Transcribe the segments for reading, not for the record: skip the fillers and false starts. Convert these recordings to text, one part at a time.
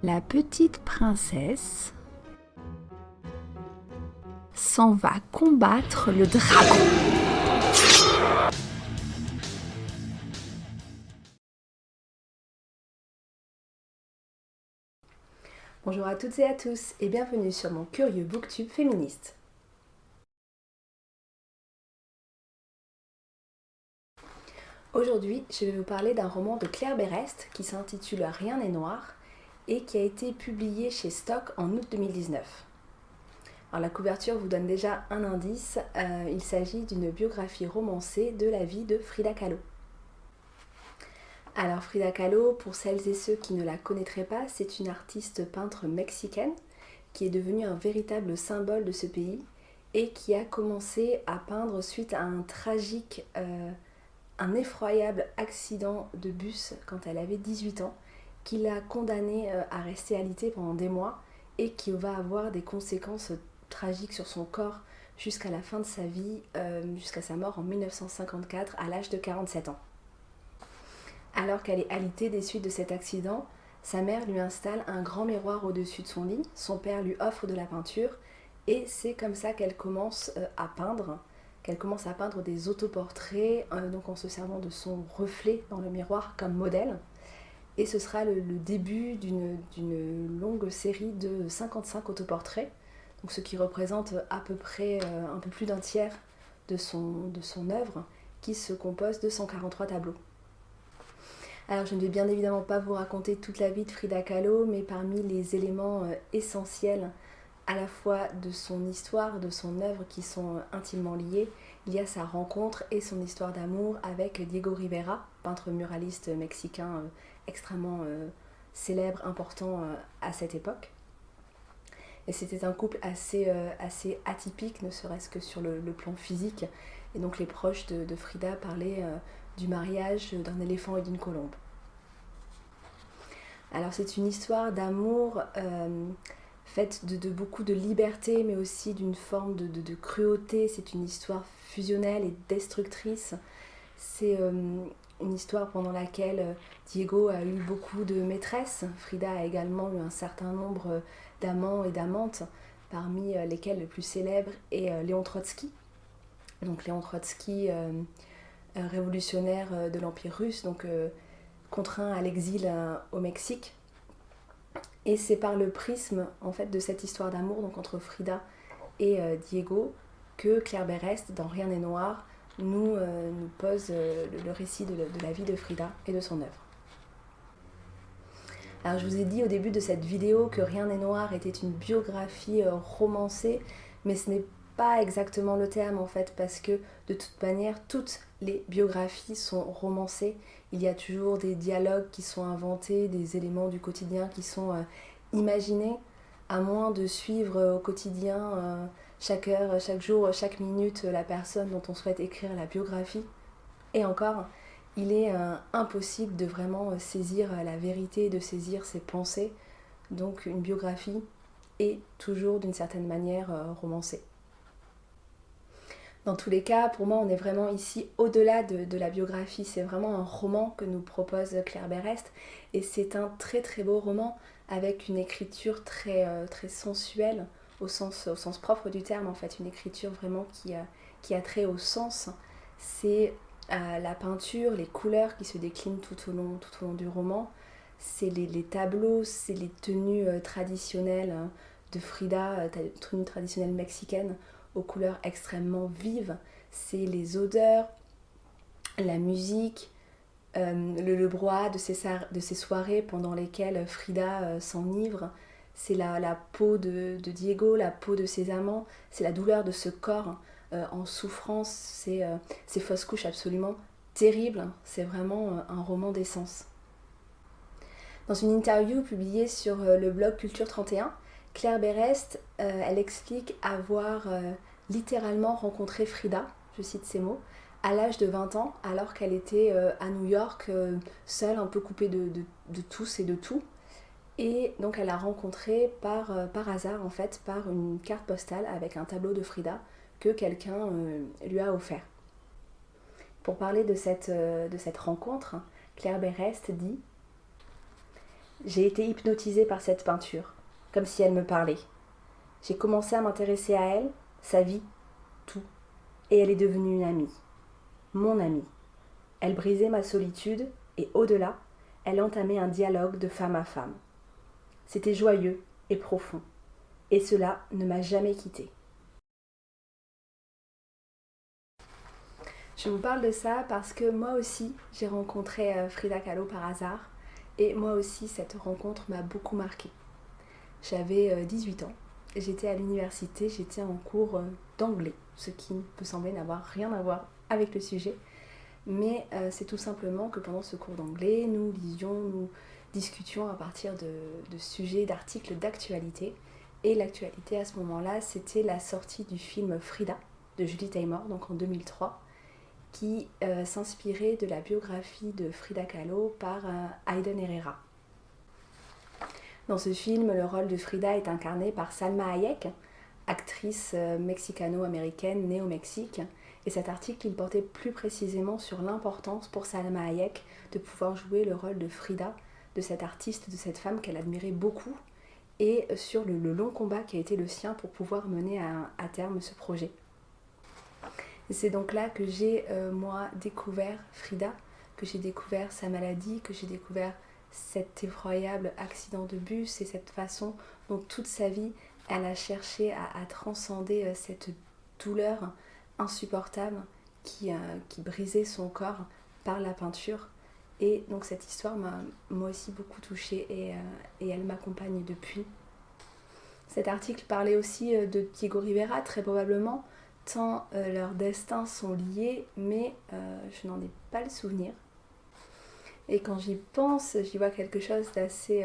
La petite princesse s'en va combattre le dragon. Bonjour à toutes et à tous et bienvenue sur mon curieux booktube féministe. Aujourd'hui, je vais vous parler d'un roman de Claire Berest qui s'intitule Rien n'est noir et qui a été publié chez Stock en août 2019. Alors la couverture vous donne déjà un indice, il s'agit d'une biographie romancée de la vie de Frida Kahlo. Alors Frida Kahlo, pour celles et ceux qui ne la connaîtraient pas, c'est une artiste peintre mexicaine qui est devenue un véritable symbole de ce pays et qui a commencé à peindre suite à un effroyable accident de bus quand elle avait 18 ans, qui l'a condamnée à rester alitée pendant des mois et qui va avoir des conséquences tragiques sur son corps jusqu'à la fin de sa vie, jusqu'à sa mort en 1954 à l'âge de 47 ans. Alors qu'elle est alitée des suites de cet accident, sa mère lui installe un grand miroir au-dessus de son lit, son père lui offre de la peinture et c'est comme ça qu'elle commence à peindre. Qu'elle commence à peindre des autoportraits, donc en se servant de son reflet dans le miroir comme modèle. Et ce sera le début d'une longue série de 55 autoportraits, donc ce qui représente à peu près un peu plus d'un tiers de son œuvre, qui se compose de 143 tableaux. Alors je ne vais bien évidemment pas vous raconter toute la vie de Frida Kahlo, mais parmi les éléments essentiels à la fois de son histoire, de son œuvre qui sont intimement liés, il y a sa rencontre et son histoire d'amour avec Diego Rivera, peintre muraliste mexicain extrêmement célèbre, important à cette époque. Et c'était un couple assez atypique, ne serait-ce que sur le plan physique. Et donc les proches de Frida parlaient du mariage d'un éléphant et d'une colombe. Alors c'est une histoire d'amour faite de beaucoup de liberté, mais aussi d'une forme de cruauté. C'est une histoire fusionnelle et destructrice. C'est une histoire pendant laquelle Diego a eu beaucoup de maîtresses. Frida a également eu un certain nombre d'amants et d'amantes, parmi lesquels le plus célèbre est Léon Trotsky. Donc Léon Trotsky, révolutionnaire de l'Empire russe, donc contraint à l'exil au Mexique. Et c'est par le prisme en fait, de cette histoire d'amour donc entre Frida et Diego que Claire Berest, dans Rien n'est noir, nous pose le récit de la vie de Frida et de son œuvre. Alors je vous ai dit au début de cette vidéo que Rien n'est noir était une biographie romancée, mais ce n'est pas exactement le terme en fait, parce que de toute manière, toutes les biographies sont romancées. Il y a toujours des dialogues qui sont inventés, des éléments du quotidien qui sont imaginés, à moins de suivre au quotidien chaque heure, chaque jour, chaque minute la personne dont on souhaite écrire la biographie. Et encore, il est impossible de vraiment saisir la vérité, de saisir ses pensées. Donc une biographie est toujours d'une certaine manière romancée. Dans tous les cas, pour moi, on est vraiment ici au-delà de la biographie. C'est vraiment un roman que nous propose Claire Berest. Et c'est un très très beau roman avec une écriture très sensuelle au sens propre du terme. En fait, une écriture vraiment qui a trait au sens. C'est la peinture, les couleurs qui se déclinent tout au long du roman. C'est les tableaux, c'est les tenues traditionnelles de Frida, tenues traditionnelles mexicaines, aux couleurs extrêmement vives, c'est les odeurs, la musique, le brouhaha de ces soirées pendant lesquelles Frida s'enivre, c'est la peau de Diego, la peau de ses amants, c'est la douleur de ce corps en souffrance, ces fausses couches absolument terribles, c'est vraiment un roman d'essence. Dans une interview publiée sur le blog Culture 31, Claire Berest, elle explique avoir littéralement rencontré Frida, je cite ces mots, à l'âge de 20 ans, alors qu'elle était à New York, seule, un peu coupée de tous et de tout. Et donc elle l'a rencontrée par hasard, en fait, par une carte postale avec un tableau de Frida que quelqu'un lui a offert. Pour parler de cette rencontre, Claire Berest dit J'ai été hypnotisée par cette peinture, comme si elle me parlait. J'ai commencé à m'intéresser à elle, sa vie, tout, et elle est devenue une amie, mon amie. Elle brisait ma solitude et au-delà, elle entamait un dialogue de femme à femme. C'était joyeux et profond, et cela ne m'a jamais quittée. Je vous parle de ça parce que moi aussi, j'ai rencontré Frida Kahlo par hasard, et moi aussi, cette rencontre m'a beaucoup marquée. J'avais 18 ans, j'étais à l'université, j'étais en cours d'anglais, ce qui peut sembler n'avoir rien à voir avec le sujet, mais c'est tout simplement que pendant ce cours d'anglais, nous lisions, nous discutions à partir de sujets, d'articles d'actualité, et l'actualité à ce moment-là, c'était la sortie du film Frida de Julie Taymor, donc en 2003, qui s'inspirait de la biographie de Frida Kahlo par Aiden Herrera. Dans ce film, le rôle de Frida est incarné par Salma Hayek, actrice mexicano-américaine née au Mexique. Et cet article, il portait plus précisément sur l'importance pour Salma Hayek de pouvoir jouer le rôle de Frida, de cette artiste, de cette femme qu'elle admirait beaucoup, et sur le long combat qui a été le sien pour pouvoir mener à terme ce projet. Et c'est donc là que j'ai, moi, découvert Frida, que j'ai découvert sa maladie, que j'ai découvert cet effroyable accident de bus et cette façon dont toute sa vie, elle a cherché à transcender cette douleur insupportable qui brisait son corps par la peinture. Et donc cette histoire m'a moi aussi beaucoup touchée et elle m'accompagne depuis. Cet article parlait aussi de Diego Rivera, très probablement, tant leurs destins sont liés, mais je n'en ai pas le souvenir. Et quand j'y pense, j'y vois quelque chose d'assez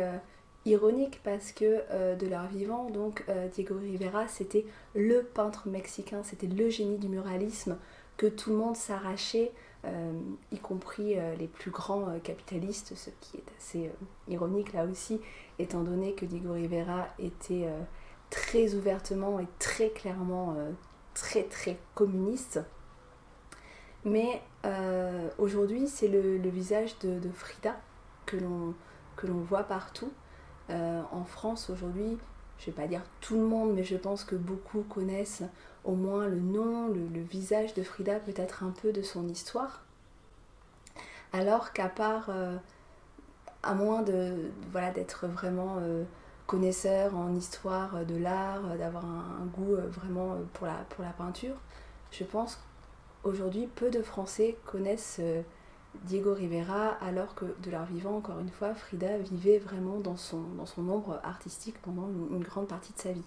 ironique parce que de leur vivant, donc Diego Rivera, c'était le peintre mexicain, c'était le génie du muralisme que tout le monde s'arrachait, y compris les plus grands capitalistes, ce qui est assez ironique là aussi, étant donné que Diego Rivera était très ouvertement et très clairement très très communiste. Mais aujourd'hui, c'est le visage de Frida que l'on voit partout. En France, aujourd'hui, je ne vais pas dire tout le monde, mais je pense que beaucoup connaissent au moins le nom, le visage de Frida, peut-être un peu de son histoire. Alors qu'à part, à moins d'être vraiment connaisseur en histoire de l'art, d'avoir un goût vraiment pour la peinture, je pense aujourd'hui, peu de Français connaissent Diego Rivera, alors que de leur vivant, encore une fois, Frida vivait vraiment dans son ombre artistique pendant une grande partie de sa vie.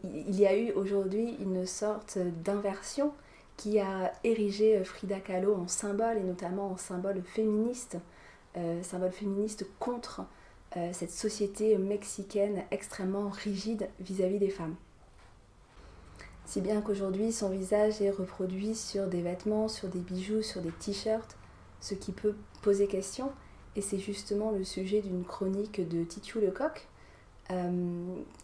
Il y a eu aujourd'hui une sorte d'inversion qui a érigé Frida Kahlo en symbole, et notamment en symbole féministe contre cette société mexicaine extrêmement rigide vis-à-vis des femmes. Si bien qu'aujourd'hui, son visage est reproduit sur des vêtements, sur des bijoux, sur des t-shirts, ce qui peut poser question. Et c'est justement le sujet d'une chronique de Titiou Lecoq,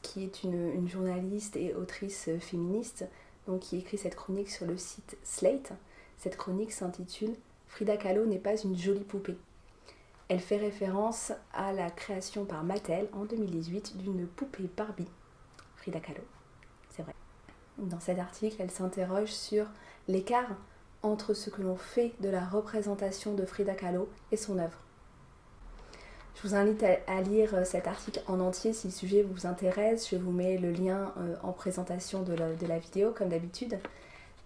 qui est une journaliste et autrice féministe, donc qui écrit cette chronique sur le site Slate. Cette chronique s'intitule « Frida Kahlo n'est pas une jolie poupée ». Elle fait référence à la création par Mattel en 2018 d'une poupée Barbie, Frida Kahlo. C'est vrai. Dans cet article, elle s'interroge sur l'écart entre ce que l'on fait de la représentation de Frida Kahlo et son œuvre. Je vous invite à lire cet article en entier si le sujet vous intéresse. Je vous mets le lien en présentation de la vidéo, comme d'habitude.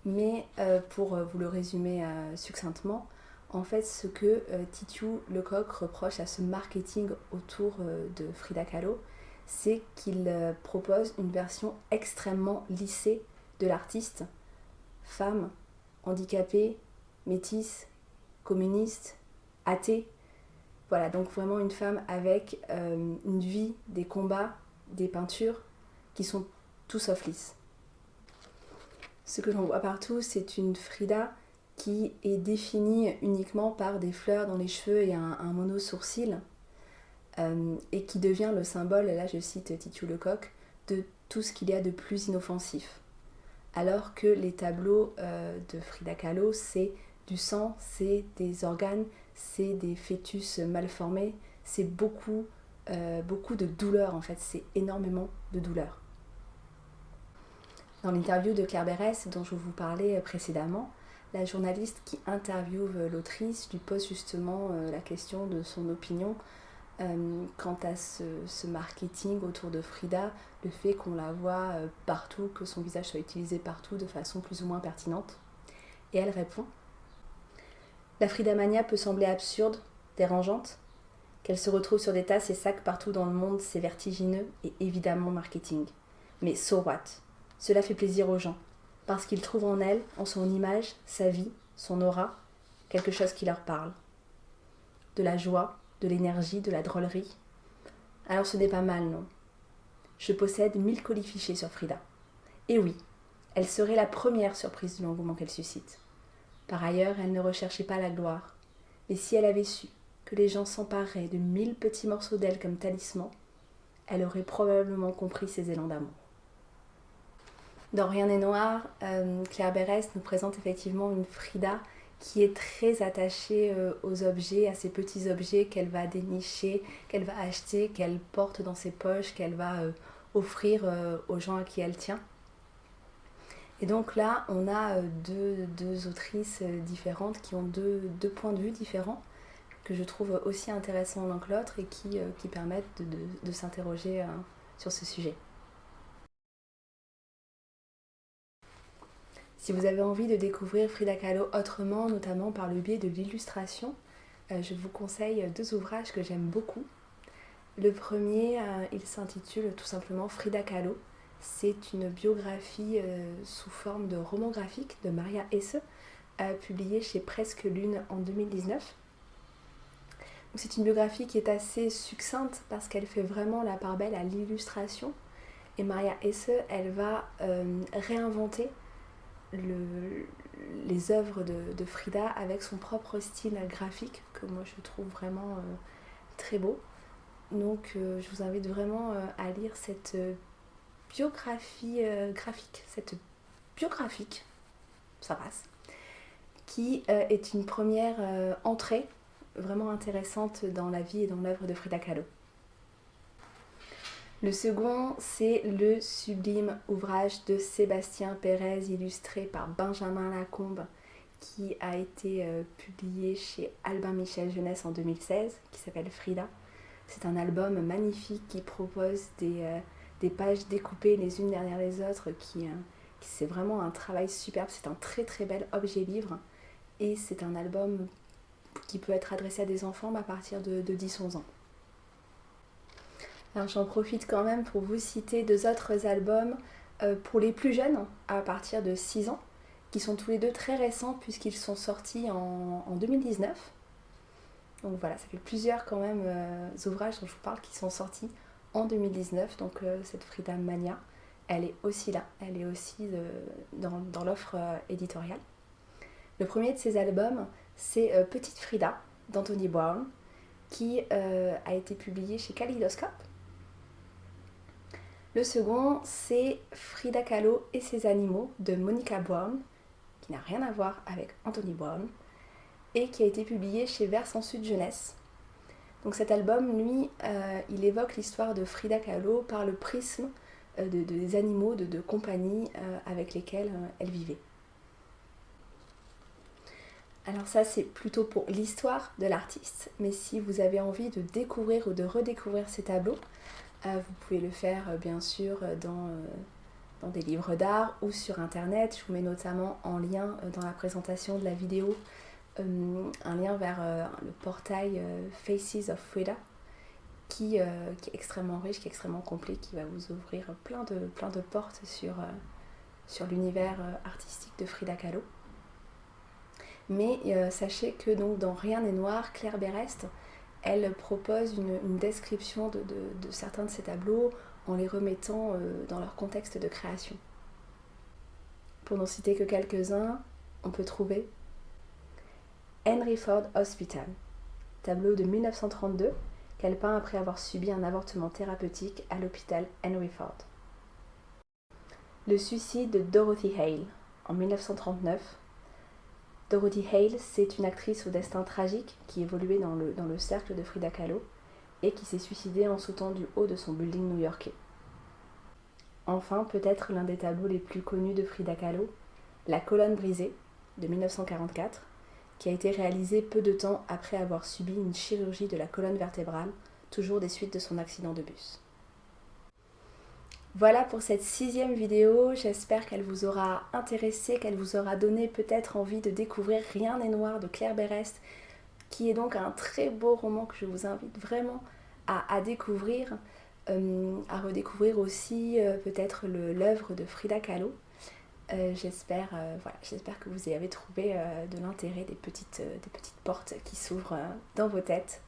Mais pour vous le résumer succinctement, en fait, ce que Titiou Lecoq reproche à ce marketing autour de Frida Kahlo, c'est qu'il propose une version extrêmement lissée de l'artiste, femme, handicapée, métisse, communiste, athée. Voilà, donc vraiment une femme avec une vie, des combats, des peintures qui sont tout sauf lisses. Ce que l'on voit partout, c'est une Frida qui est définie uniquement par des fleurs dans les cheveux et un mono-sourcil, et qui devient le symbole, là je cite Titiou Lecoq, de tout ce qu'il y a de plus inoffensif. Alors que les tableaux de Frida Kahlo, c'est du sang, c'est des organes, c'est des fœtus mal formés, c'est beaucoup de douleur en fait, c'est énormément de douleur. Dans l'interview de Claire Berès dont je vous parlais précédemment, la journaliste qui interviewe l'autrice lui pose justement la question de son opinion quant à ce marketing autour de Frida, le fait qu'on la voit partout, que son visage soit utilisé partout de façon plus ou moins pertinente. Et elle répond: la Fridamania peut sembler absurde, dérangeante, qu'elle se retrouve sur des tasses et sacs partout dans le monde, c'est vertigineux et évidemment marketing. Mais so what? Cela fait plaisir aux gens, parce qu'ils trouvent en elle, en son image, sa vie, son aura, quelque chose qui leur parle. De la joie, de l'énergie, de la drôlerie. Alors ce n'est pas mal, non? Je possède 1000 colifichets sur Frida. Et oui, elle serait la première surprise de l'engouement qu'elle suscite. Par ailleurs, elle ne recherchait pas la gloire. Mais si elle avait su que les gens s'empareraient de 1000 petits morceaux d'elle comme talisman, elle aurait probablement compris ses élans d'amour. Dans Rien n'est noir, Claire Berès nous présente effectivement une Frida qui est très attachée aux objets, à ces petits objets qu'elle va dénicher, qu'elle va acheter, qu'elle porte dans ses poches, qu'elle va offrir aux gens à qui elle tient. Et donc là, on a deux autrices différentes qui ont deux points de vue différents que je trouve aussi intéressants l'un que l'autre et qui permettent de s'interroger sur ce sujet. Si vous avez envie de découvrir Frida Kahlo autrement, notamment par le biais de l'illustration, je vous conseille 2 ouvrages que j'aime beaucoup. Le premier, il s'intitule tout simplement Frida Kahlo. C'est une biographie sous forme de roman graphique de Maria Hesse, publiée chez Presque Lune en 2019. Donc c'est une biographie qui est assez succincte parce qu'elle fait vraiment la part belle à l'illustration. Et Maria Hesse, elle va réinventer les œuvres de Frida avec son propre style graphique que moi je trouve vraiment très beau. Donc je vous invite vraiment à lire cette biographie graphique, ça passe, qui est une première entrée vraiment intéressante dans la vie et dans l'œuvre de Frida Kahlo. Le second, c'est le sublime ouvrage de Sébastien Pérez, illustré par Benjamin Lacombe, qui a été publié chez Albin Michel Jeunesse en 2016, qui s'appelle Frida. C'est un album magnifique qui propose des pages découpées les unes derrière les autres, c'est vraiment un travail superbe. C'est un très très bel objet livre et c'est un album qui peut être adressé à des enfants à partir de 10-11 ans. Alors j'en profite quand même pour vous citer 2 autres albums pour les plus jeunes, à partir de 6 ans, qui sont tous les 2 très récents puisqu'ils sont sortis en 2019. Donc voilà, ça fait plusieurs quand même ouvrages dont je vous parle qui sont sortis en 2019. Donc cette Frida Mania, elle est aussi là, elle est aussi dans l'offre éditoriale. Le premier de ces albums, c'est Petite Frida d'Anthony Brown, qui a été publié chez Kaleidoscope. Le second, c'est Frida Kahlo et ses animaux de Monica Brown, qui n'a rien à voir avec Anthony Brown, et qui a été publié chez Vers sans Sud Jeunesse. Donc cet album, lui, il évoque l'histoire de Frida Kahlo par le prisme des animaux de compagnie avec lesquels elle vivait. Alors ça, c'est plutôt pour l'histoire de l'artiste, mais si vous avez envie de découvrir ou de redécouvrir ces tableaux, vous pouvez le faire bien sûr dans des livres d'art ou sur internet. Je vous mets notamment en lien dans la présentation de la vidéo un lien vers le portail Faces of Frida qui est extrêmement riche, qui est extrêmement complet, qui va vous ouvrir plein de portes sur l'univers artistique de Frida Kahlo. Mais sachez que donc, dans Rien n'est noir, Claire Berès, elle propose une description de certains de ces tableaux en les remettant dans leur contexte de création. Pour n'en citer que quelques-uns, on peut trouver Henry Ford Hospital, tableau de 1932 qu'elle peint après avoir subi un avortement thérapeutique à l'hôpital Henry Ford. Le suicide de Dorothy Hale en 1939, Dorothy Hale, c'est une actrice au destin tragique qui évoluait dans le cercle de Frida Kahlo et qui s'est suicidée en sautant du haut de son building new-yorkais. Enfin, peut-être l'un des tableaux les plus connus de Frida Kahlo, La colonne brisée, de 1944, qui a été réalisé peu de temps après avoir subi une chirurgie de la colonne vertébrale, toujours des suites de son accident de bus. Voilà pour cette 6e vidéo, j'espère qu'elle vous aura intéressé, qu'elle vous aura donné peut-être envie de découvrir Rien n'est noir de Claire Berest, qui est donc un très beau roman que je vous invite vraiment à découvrir, à redécouvrir aussi peut-être l'œuvre de Frida Kahlo. J'espère que vous y avez trouvé de l'intérêt, des petites portes qui s'ouvrent dans vos têtes.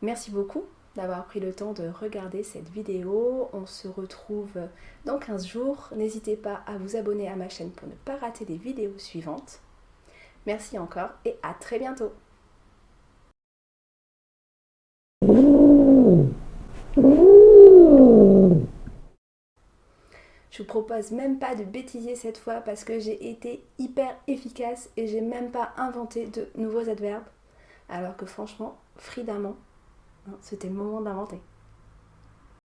Merci beaucoup d'avoir pris le temps de regarder cette vidéo. On se retrouve dans 15 jours. N'hésitez pas à vous abonner à ma chaîne pour ne pas rater les vidéos suivantes. Merci encore et à très bientôt. Je vous propose même pas de bêtiser cette fois parce que j'ai été hyper efficace et j'ai même pas inventé de nouveaux adverbes. Alors que franchement, fridamment, c'était le moment d'inventer.